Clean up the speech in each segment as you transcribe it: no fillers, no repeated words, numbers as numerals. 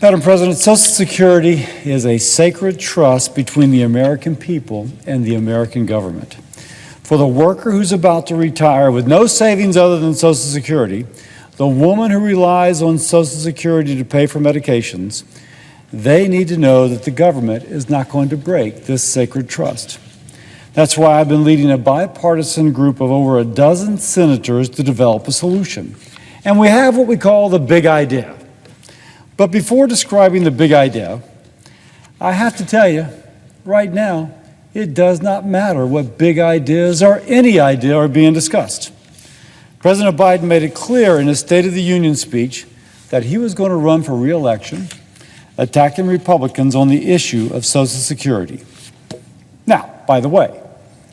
Madam President, Social Security is a sacred trust between the American people and the American government. For the worker who's about to retire with no savings other than Social Security, the woman who relies on Social Security to pay for medications, they need to know that the government is not going to break this sacred trust. That's why I've been leading a bipartisan group of over a dozen senators to develop a solution. And we have what we call the big idea. But before describing the big idea, I have to tell you, right now, it does not matter what big ideas or any idea are being discussed. President Biden made it clear in his State of the Union speech that he was going to run for re-election, attacking Republicans on the issue of Social Security. Now, by the way,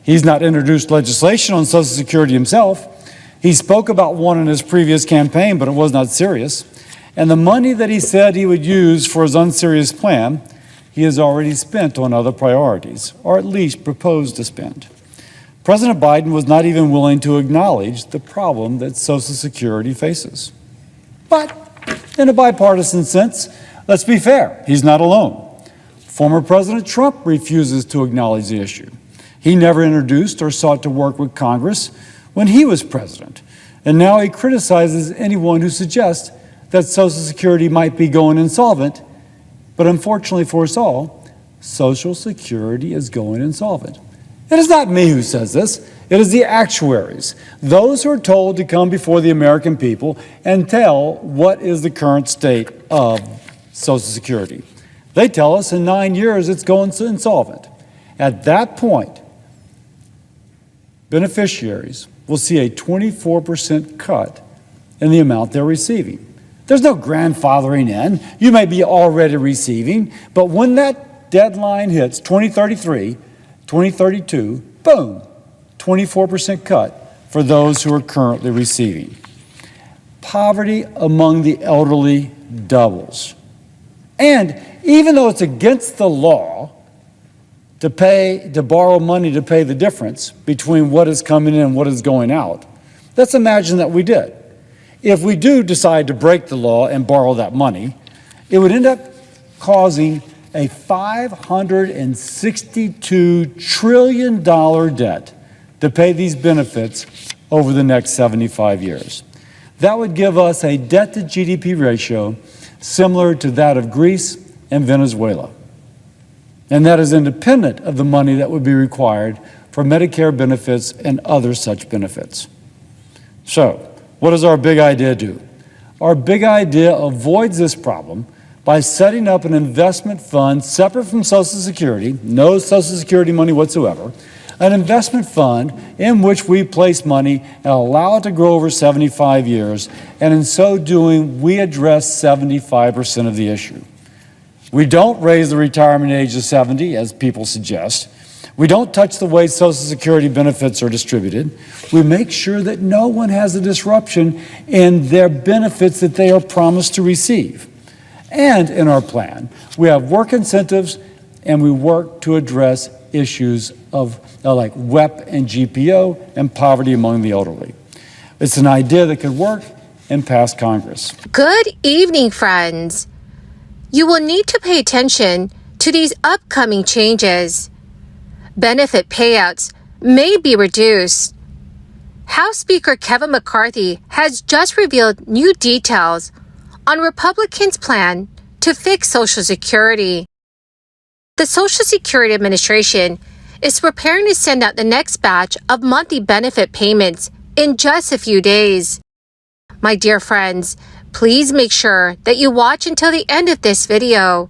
he's not introduced legislation on Social Security himself. He spoke about one in his previous campaign, but it was not serious. And the money that he said he would use for his unserious plan, he has already spent on other priorities, or at least proposed to spend. President Biden was not even willing to acknowledge the problem that Social Security faces. But in a bipartisan sense, let's be fair, he's not alone. Former President Trump refuses to acknowledge the issue. He never introduced or sought to work with Congress when he was president, and now he criticizes anyone who suggests that Social Security might be going insolvent, but unfortunately for us all, Social Security is going insolvent. It is not me who says this, it is the actuaries, those who are told to come before the American people and tell what is the current state of Social Security. They tell us in 9 years it's going insolvent. At that point, beneficiaries will see a 24% cut in the amount they're receiving. There's no grandfathering in. You may be already receiving, but when that deadline hits 2033, 2032, boom, 24% cut for those who are currently receiving. Poverty among the elderly doubles. And even though it's against the law to borrow money to pay the difference between what is coming in and what is going out, let's imagine that we did. If we do decide to break the law and borrow that money, it would end up causing a $562 trillion debt to pay these benefits over the next 75 years. That would give us a debt-to-GDP ratio similar to that of Greece and Venezuela. And that is independent of the money that would be required for Medicare benefits and other such benefits. So, what does our big idea do? Our big idea avoids this problem by setting up an investment fund separate from Social Security, no Social Security money whatsoever, an investment fund in which we place money and allow it to grow over 75 years, and in so doing, we address 75% of the issue. We don't raise the retirement age to 70, as people suggest. We don't touch the way Social Security benefits are distributed. We make sure that no one has a disruption in their benefits that they are promised to receive. And in our plan, we have work incentives, and we work to address issues of like WEP and GPO and poverty among the elderly. It's an idea that could work and pass Congress. Good evening, friends. You will need to pay attention to these upcoming changes. Benefit payouts may be reduced. House Speaker Kevin McCarthy has just revealed new details on Republicans' plan to fix Social Security. The Social Security Administration is preparing to send out the next batch of monthly benefit payments in just a few days. My dear friends, please make sure that you watch until the end of this video.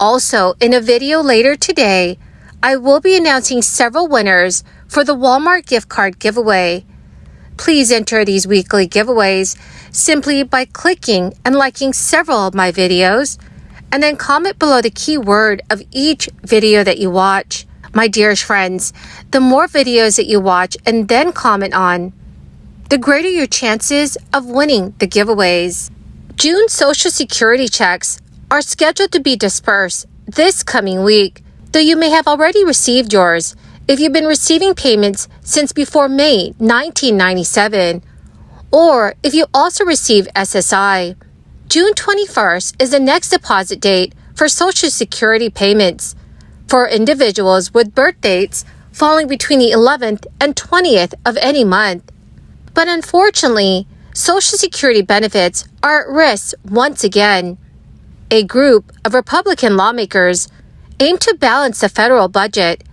Also, in a video later today, I will be announcing several winners for the Walmart gift card giveaway. Please enter these weekly giveaways simply by clicking and liking several of my videos, and then comment below the keyword of each video that you watch. My dearest friends, the more videos that you watch and then comment on, the greater your chances of winning the giveaways. June Social Security checks are scheduled to be dispersed this coming week, though you may have already received yours if you've been receiving payments since before May 1997, or if you also receive SSI. June 21st is the next deposit date for Social Security payments for individuals with birth dates falling between the 11th and 20th of any month. But unfortunately, Social Security benefits are at risk once again. A group of Republican lawmakers aim to balance the federal budget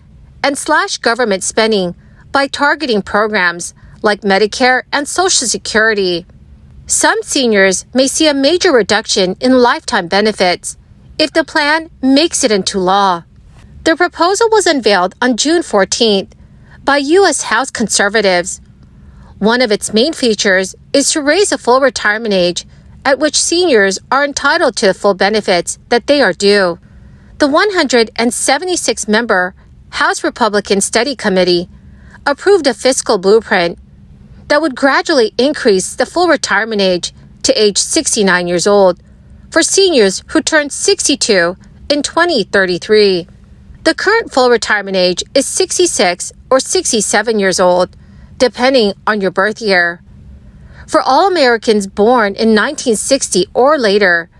and slash government spending by targeting programs like Medicare and Social Security. Some seniors may see a major reduction in lifetime benefits if the plan makes it into law. The proposal was unveiled on June 14th by U.S. House conservatives. One of its main features is to raise the full retirement age at which seniors are entitled to the full benefits that they are due. The 176-member House Republican Study Committee approved a fiscal blueprint that would gradually increase the full retirement age to age 69 years old for seniors who turn 62 in 2033. The current full retirement age is 66 or 67 years old, depending on your birth year. For all Americans born in 1960 or later,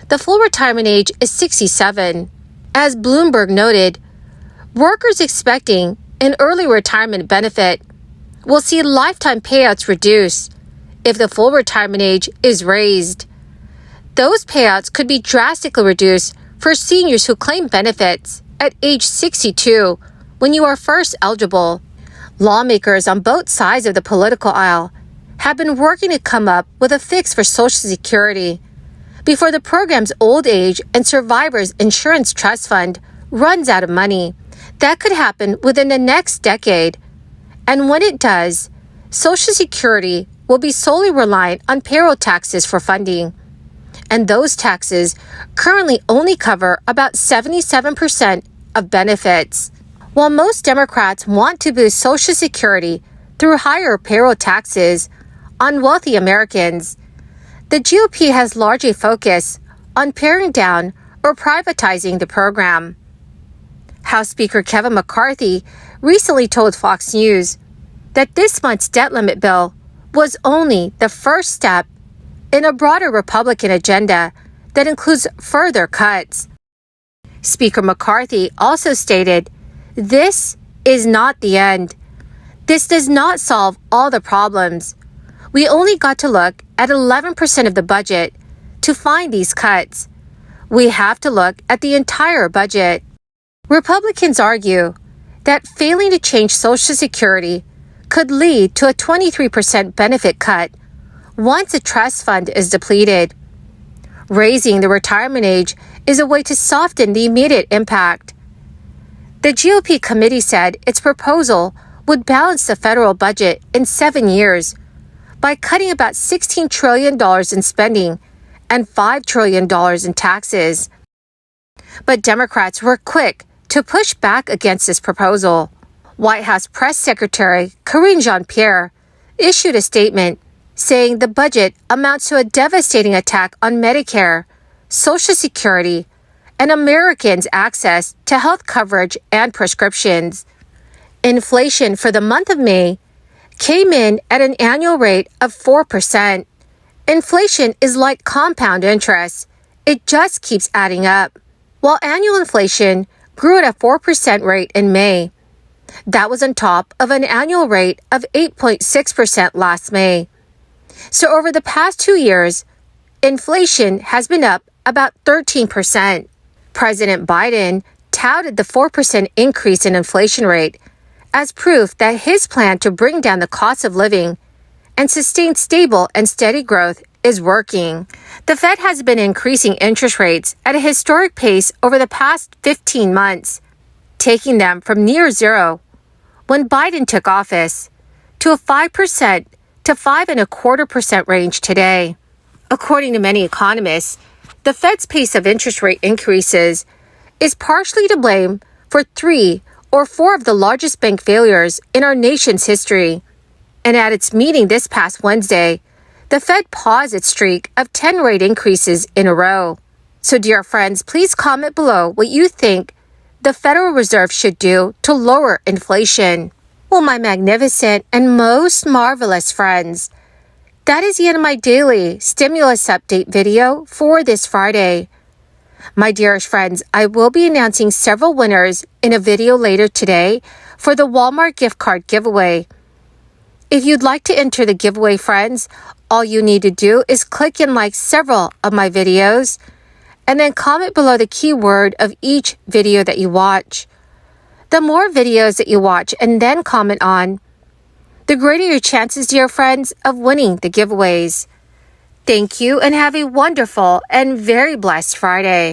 the full retirement age is 67. As Bloomberg noted, workers expecting an early retirement benefit will see lifetime payouts reduced if the full retirement age is raised. Those payouts could be drastically reduced for seniors who claim benefits at age 62 when you are first eligible. Lawmakers on both sides of the political aisle have been working to come up with a fix for Social Security before the program's old age and survivors insurance trust fund runs out of money. That could happen within the next decade. And when it does, Social Security will be solely reliant on payroll taxes for funding. And those taxes currently only cover about 77% of benefits. While most Democrats want to boost Social Security through higher payroll taxes on wealthy Americans, the GOP has largely focused on paring down or privatizing the program. House Speaker Kevin McCarthy recently told Fox News that this month's debt limit bill was only the first step in a broader Republican agenda that includes further cuts. Speaker McCarthy also stated, "This is not the end. This does not solve all the problems. We only got to look at 11% of the budget to find these cuts. We have to look at the entire budget." Republicans argue that failing to change Social Security could lead to a 23% benefit cut once a trust fund is depleted. Raising the retirement age is a way to soften the immediate impact. The GOP committee said its proposal would balance the federal budget in 7 years by cutting about $16 trillion in spending and $5 trillion in taxes. But Democrats were quick to push back against this proposal. White House Press Secretary Karine Jean-Pierre issued a statement saying the budget amounts to a devastating attack on Medicare, Social Security, and Americans' access to health coverage and prescriptions. Inflation for the month of May came in at an annual rate of 4%. Inflation is like compound interest. It just keeps adding up. While annual inflation grew at a 4% rate in May, that was on top of an annual rate of 8.6% last May. So over the past 2 years, inflation has been up about 13%. President Biden touted the 4% increase in inflation rate as proof that his plan to bring down the cost of living and sustain stable and steady growth is working. The Fed has been increasing interest rates at a historic pace over the past 15 months, taking them from near zero when Biden took office to a 5% to 5.25% range today. According to many economists, the Fed's pace of interest rate increases is partially to blame for 3 or 4 of the largest bank failures in our nation's history. And at its meeting this past Wednesday, the Fed paused its streak of 10 rate increases in a row. So dear friends, please comment below what you think the Federal Reserve should do to lower inflation. Well, my magnificent and most marvelous friends, That is the end of my daily stimulus update video for this Friday. My dearest friends, I will be announcing several winners in a video later today for the Walmart gift card giveaway. If you'd like to enter the giveaway, friends, all you need to do is click and like several of my videos and then comment below the keyword of each video that you watch. The more videos that you watch and then comment on, the greater your chances, dear friends, of winning the giveaways. Thank you and have a wonderful and very blessed Friday.